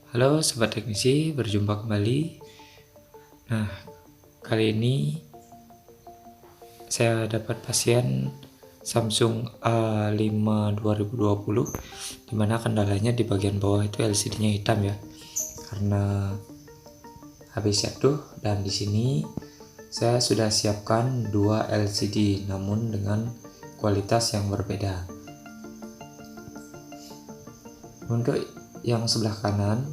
Halo Sobat Teknisi, berjumpa kembali. Nah, kali ini saya dapat pasien Samsung A5 2020, dimana kendalanya di bagian bawah itu LCD-nya hitam ya, karena habis jatuh. Dan di sini saya sudah siapkan dua LCD, namun dengan kualitas yang berbeda. Untuk yang sebelah kanan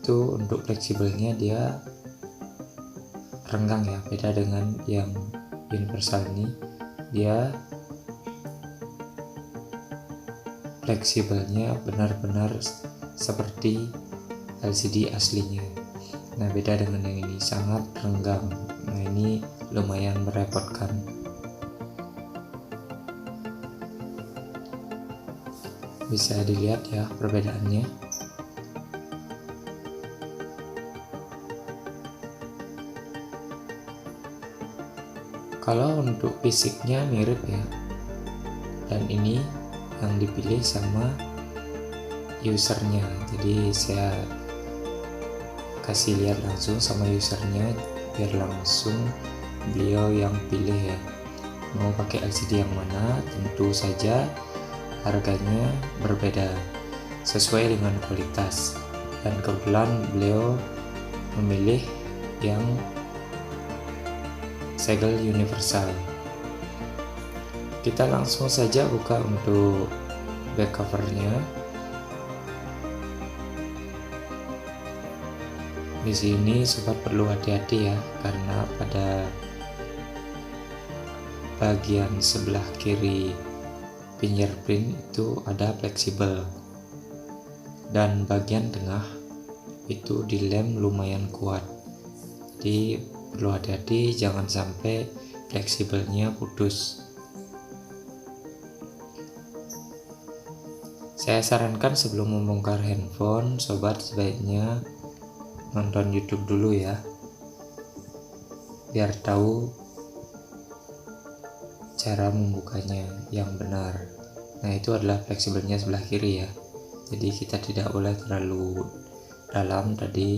itu untuk fleksibelnya dia renggang ya, beda dengan yang universal ini, dia fleksibelnya benar-benar seperti LCD aslinya. Nah, beda dengan yang ini, sangat renggang. Nah, ini lumayan merepotkan. Bisa dilihat ya perbedaannya. Kalau untuk fisiknya mirip ya, dan ini yang dipilih sama usernya, jadi saya kasih lihat langsung sama usernya biar langsung beliau yang pilih ya, mau pakai LCD yang mana. Tentu saja harganya berbeda sesuai dengan kualitas, dan kebetulan beliau memilih yang segel universal. Kita langsung saja buka untuk back covernya. Di sini sobat perlu hati-hati ya, karena pada bagian sebelah kiri fingerprint itu ada fleksibel, dan bagian tengah itu dilem lumayan kuat. Jadi perlu hati-hati, jangan sampai fleksibelnya putus. Saya sarankan sebelum membongkar handphone, sobat sebaiknya nonton YouTube dulu ya, biar tahu cara membukanya yang benar. Nah, itu adalah fleksibelnya sebelah kiri ya, jadi kita tidak boleh terlalu dalam tadi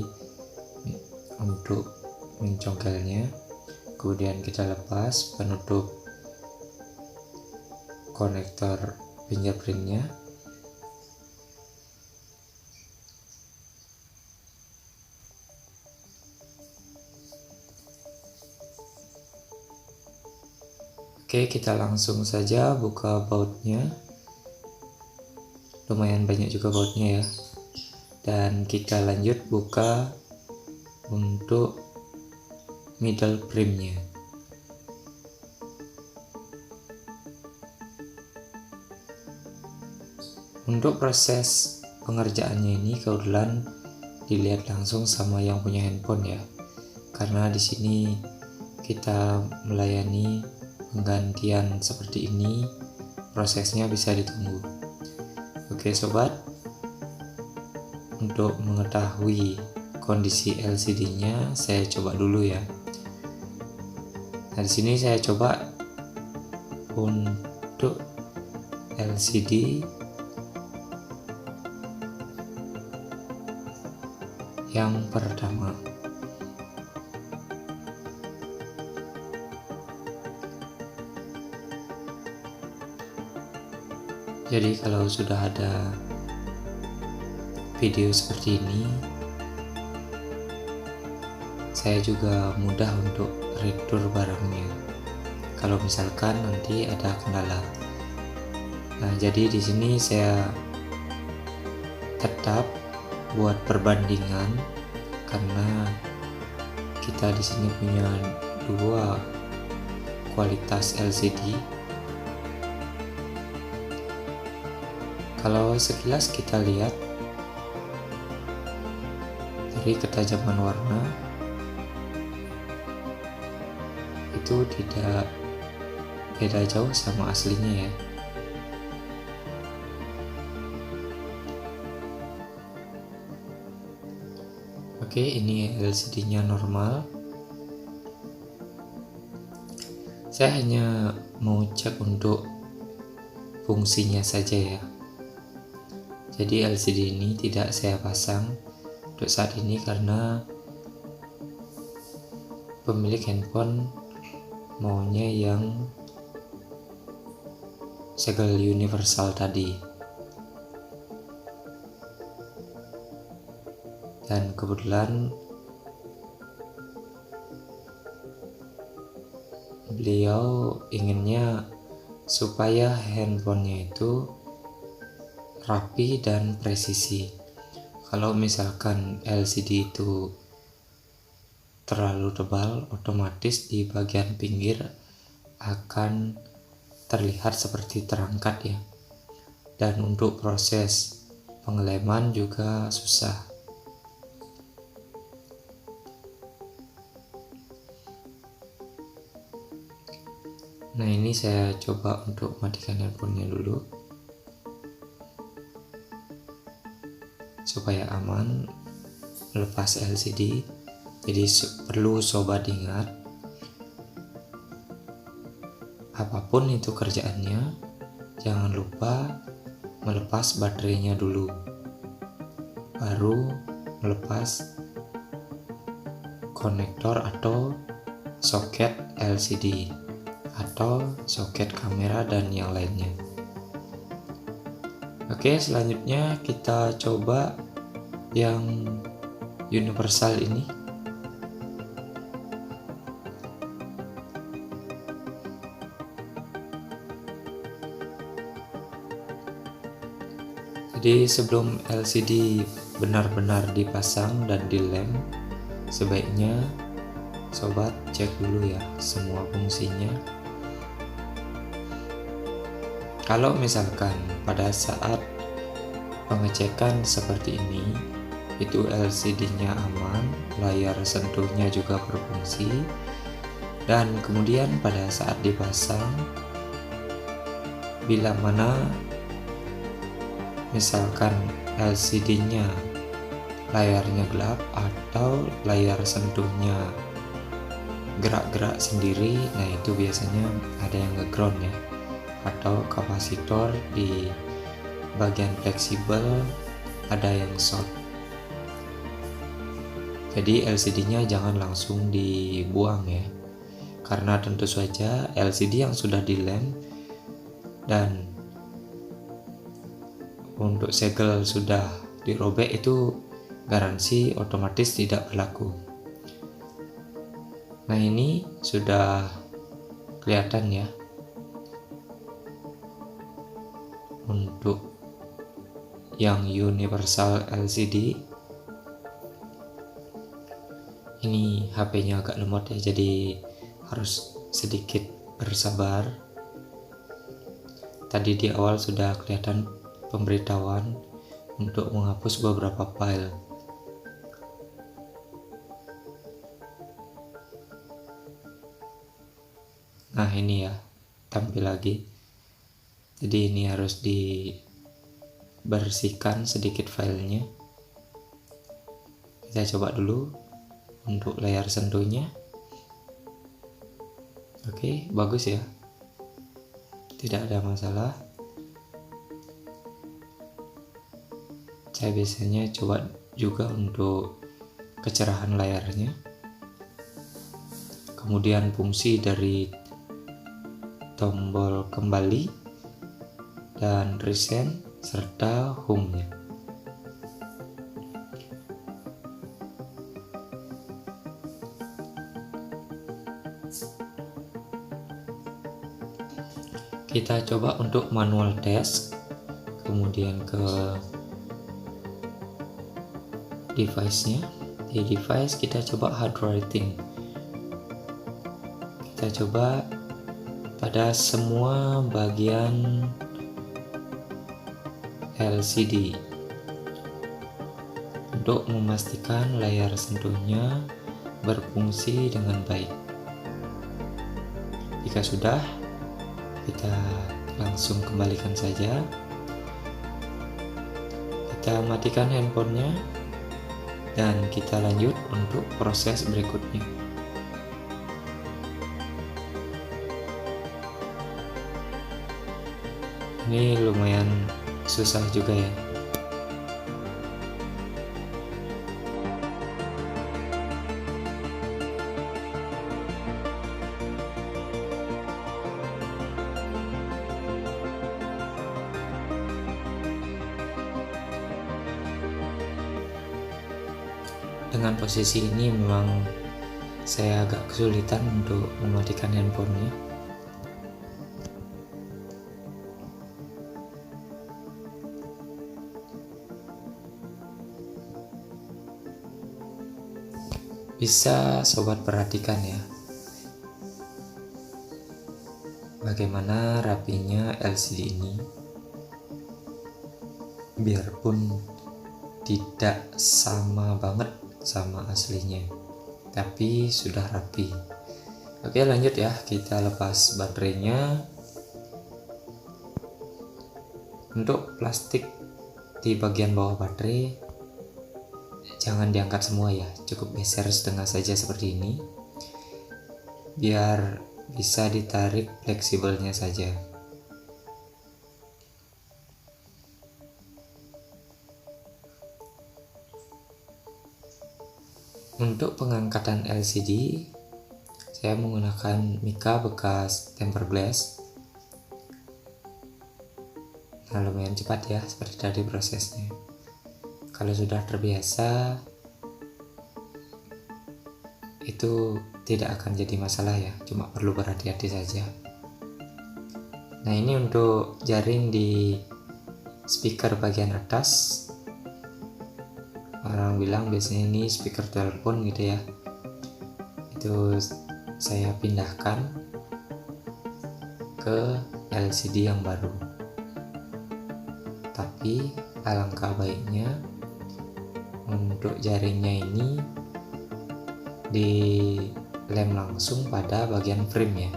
untuk mencongkelnya. Kemudian kita lepas penutup konektor fingerprintnya. Oke, kita langsung saja buka bautnya. Lumayan banyak juga bautnya ya. Dan kita lanjut buka untuk middle frame-nya. Untuk proses pengerjaannya ini kebetulan dilihat langsung sama yang punya handphone ya, karena di sini kita melayani penggantian seperti ini, prosesnya bisa ditunggu. Oke sobat, untuk mengetahui kondisi LCD-nya saya coba dulu ya. Nah, di sini saya coba untuk LCD yang pertama. Jadi kalau sudah ada video seperti ini, saya juga mudah untuk retur barangnya kalau misalkan nanti ada kendala. Nah, jadi di sini saya tetap buat perbandingan, karena kita di sini punya dua kualitas LCD. Kalau sekilas kita lihat dari ketajaman warna itu tidak beda jauh sama aslinya ya. Oke, ini LCD-nya normal. Saya hanya mau cek untuk fungsinya saja ya. Jadi LCD ini tidak saya pasang untuk saat ini karena pemilik handphone maunya yang segel universal tadi. Dan kebetulan beliau inginnya supaya handphonenya itu rapi dan presisi. Kalau misalkan LCD itu terlalu tebal, otomatis di bagian pinggir akan terlihat seperti terangkat ya. Dan untuk proses pengeleman juga susah. Nah, ini saya coba untuk matikan handphonenya dulu supaya aman melepas LCD. Jadi perlu sobat ingat, apapun itu kerjaannya, jangan lupa melepas baterainya dulu, baru melepas konektor atau soket LCD atau soket kamera dan yang lainnya. Oke, selanjutnya kita coba yang universal ini. Jadi sebelum LCD benar-benar dipasang dan dilem, sebaiknya sobat cek dulu ya semua fungsinya. Kalau misalkan pada saat pengecekan seperti ini, itu LCD-nya aman, layar sentuhnya juga berfungsi, dan kemudian pada saat dipasang, bila mana misalkan LCD-nya layarnya gelap atau layar sentuhnya gerak-gerak sendiri, nah itu biasanya ada yang nge-ground ya, atau kapasitor di bagian fleksibel ada yang short. Jadi LCD-nya jangan langsung dibuang ya, karena tentu saja LCD yang sudah dilem dan untuk segel sudah dirobek itu garansi otomatis tidak berlaku. Nah, ini sudah kelihatan ya untuk yang universal LCD. Ini HP-nya agak lemot ya, jadi harus sedikit bersabar. Tadi di awal sudah kelihatan pemberitahuan untuk menghapus beberapa file. Nah, ini ya tampil lagi. Jadi ini harus dibersihkan sedikit filenya. Kita coba dulu untuk layar sentuhnya. Oke, bagus ya, tidak ada masalah. Saya biasanya coba juga untuk kecerahan layarnya, kemudian fungsi dari tombol kembali dan reset serta home-nya. Kita coba untuk manual test, kemudian ke device-nya. Di device kita coba hard writing. Kita coba pada semua bagian LCD untuk memastikan layar sentuhnya berfungsi dengan baik. Jika sudah, kita langsung kembalikan saja. Kita matikan handphonenya dan kita lanjut untuk proses berikutnya. Ini lumayan susah juga ya, dengan posisi ini memang saya agak kesulitan untuk mematikan handphonenya. Bisa sobat perhatikan ya, bagaimana rapinya LCD ini. Biarpun tidak sama banget sama aslinya, tapi sudah rapi. Oke, lanjut ya, kita lepas baterainya. Untuk plastik di bagian bawah baterai jangan diangkat semua ya, cukup geser setengah saja seperti ini, biar bisa ditarik fleksibelnya saja. Untuk pengangkatan LCD saya menggunakan mica bekas tempered glass. Nah, lumayan cepat ya seperti tadi prosesnya. Kalau sudah terbiasa itu tidak akan jadi masalah ya, cuma perlu berhati-hati saja. Nah, ini untuk jaring di speaker bagian atas. Orang bilang biasanya ini speaker telepon gitu ya. Itu saya pindahkan ke LCD yang baru. Tapi alangkah baiknya untuk jaringnya ini dilem langsung pada bagian frame ya,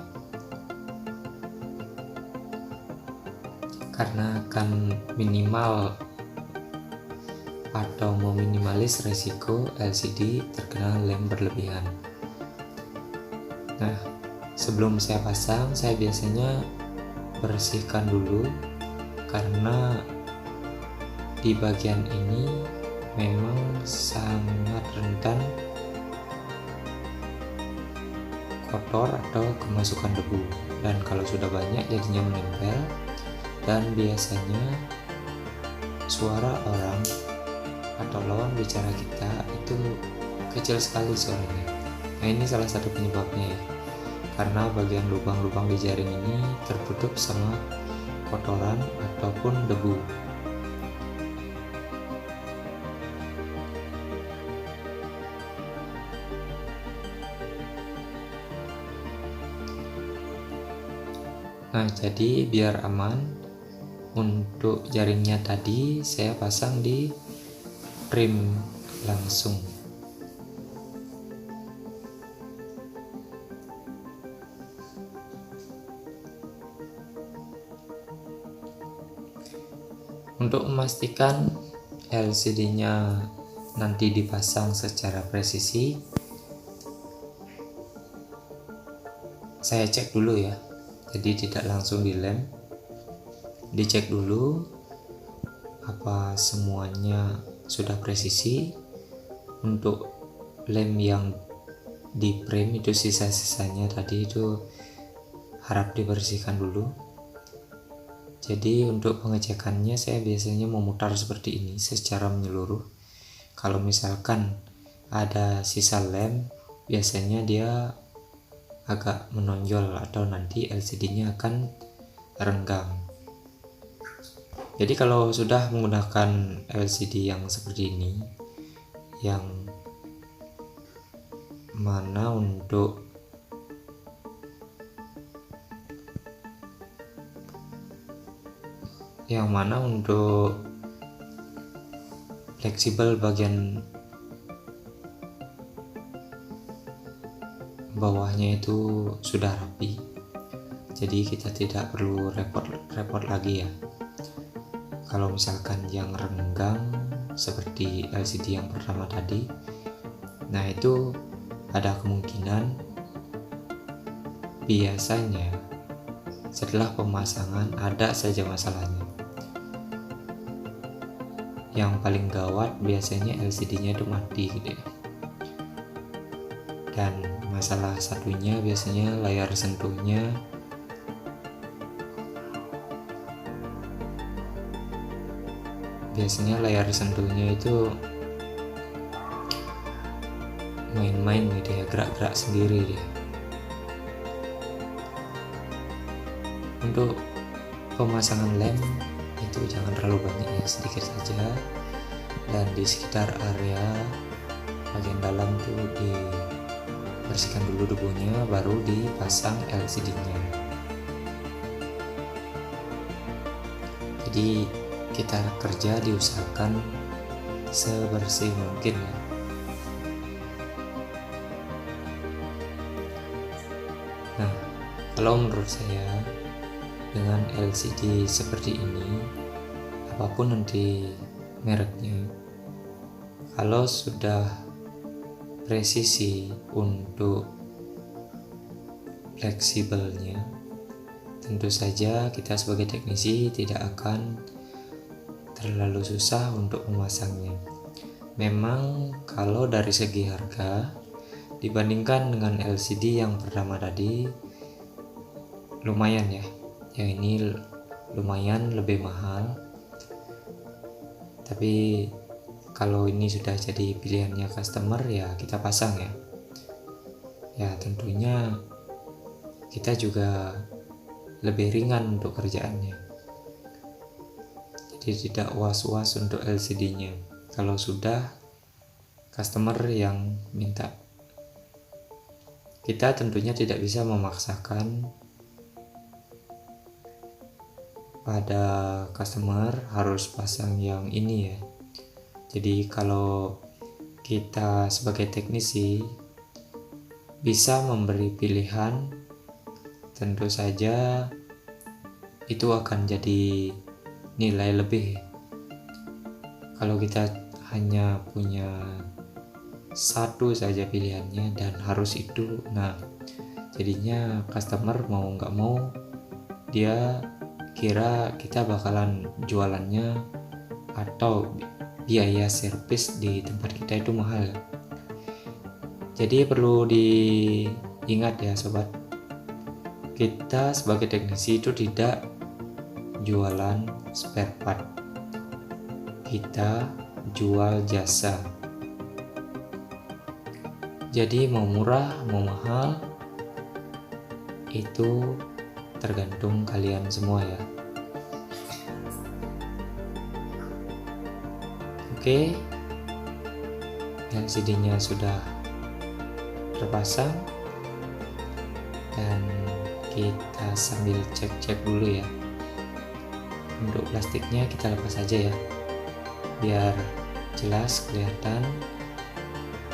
karena akan minimal atau meminimalis resiko LCD terkena lem berlebihan. Nah, sebelum saya pasang, saya biasanya bersihkan dulu, karena di bagian ini memang sangat rentan kotor atau kemasukan debu, dan kalau sudah banyak jadinya menempel, dan biasanya suara orang atau lawan bicara kita itu kecil sekali suaranya. Nah, ini salah satu penyebabnya ya, karena bagian lubang-lubang di jaring ini tertutup sama kotoran ataupun debu. Nah, jadi biar aman, untuk jaringnya tadi saya pasang di frame langsung. Untuk memastikan LCD-nya nanti dipasang secara presisi, saya cek dulu ya. Jadi tidak langsung dilem, dicek dulu apa semuanya sudah presisi. Untuk lem yang di frame itu sisa-sisanya tadi itu harap dibersihkan dulu. Jadi untuk pengecekannya saya biasanya memutar seperti ini secara menyeluruh. Kalau misalkan ada sisa lem, biasanya dia agak menonjol atau nanti LCD-nya akan renggang. Jadi kalau sudah menggunakan LCD yang seperti ini, yang mana untuk fleksibel bagian bawahnya itu sudah rapi, jadi kita tidak perlu repot-repot lagi ya. Kalau misalkan yang renggang seperti LCD yang pertama tadi, nah itu ada kemungkinan biasanya setelah pemasangan ada saja masalahnya. Yang paling gawat biasanya LCD-nya itu mati gitu ya. Dan masalah satunya biasanya layar sentuhnya itu main-main gitu ya, gerak-gerak sendiri dia. Untuk pemasangan lem itu jangan terlalu banyak ya, sedikit saja, dan di sekitar area bagian dalam tuh dibersihkan dulu debunya, baru dipasang LCD-nya. Jadi kita kerja diusahakan sebersih mungkin ya. Nah, kalau menurut saya dengan LCD seperti ini, apapun nanti mereknya, kalau sudah presisi untuk fleksibelnya, tentu saja kita sebagai teknisi tidak akan terlalu susah untuk memasangnya. Memang kalau dari segi harga dibandingkan dengan LCD yang pertama tadi lumayan ya, yang ini lumayan lebih mahal. Tapi kalau ini sudah jadi pilihannya customer ya kita pasang ya. Ya tentunya kita juga lebih ringan untuk kerjaannya. Jadi tidak was-was untuk LCD-nya kalau sudah customer yang minta. Kita tentunya tidak bisa memaksakan pada customer harus pasang yang ini ya. Jadi kalau kita sebagai teknisi bisa memberi pilihan, tentu saja itu akan jadi nilai lebih. Kalau kita hanya punya satu saja pilihannya dan harus itu, nah jadinya customer mau nggak mau dia kira kita bakalan jualannya atau biaya servis di tempat kita itu mahal. Jadi perlu diingat ya sobat, kita sebagai teknisi itu tidak jualan spare part, kita jual jasa. Jadi mau murah mau mahal itu tergantung kalian semua ya. Oke, LCD-nya sudah terpasang dan kita sambil cek-cek dulu ya. Untuk plastiknya kita lepas aja ya, biar jelas kelihatan.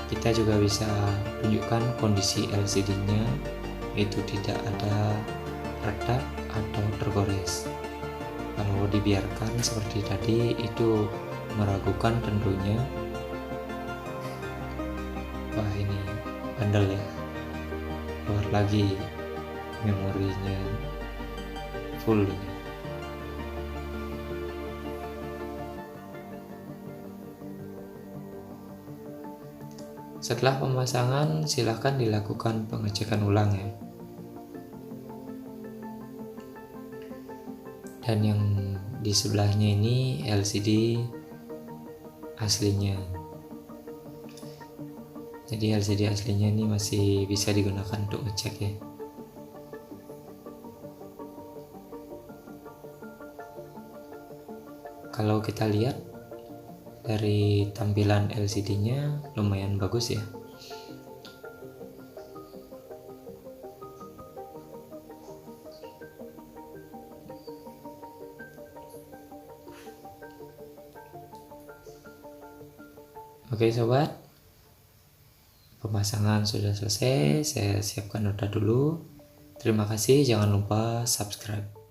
Kita juga bisa tunjukkan kondisi LCD-nya, itu tidak ada retak atau tergores. Kalau dibiarkan seperti tadi itu meragukan tentunya. Wah ini bandel ya, keluar lagi memorinya full ini. Setelah pemasangan silahkan dilakukan pengecekan ulang ya. Dan yang di sebelahnya ini LCD aslinya. Jadi LCD aslinya ini masih bisa digunakan untuk ngecek ya. Kalau kita lihat dari tampilan LCD-nya lumayan bagus ya. Oke sobat, pemasangan sudah selesai, saya siapkan noda dulu. Terima kasih, jangan lupa subscribe.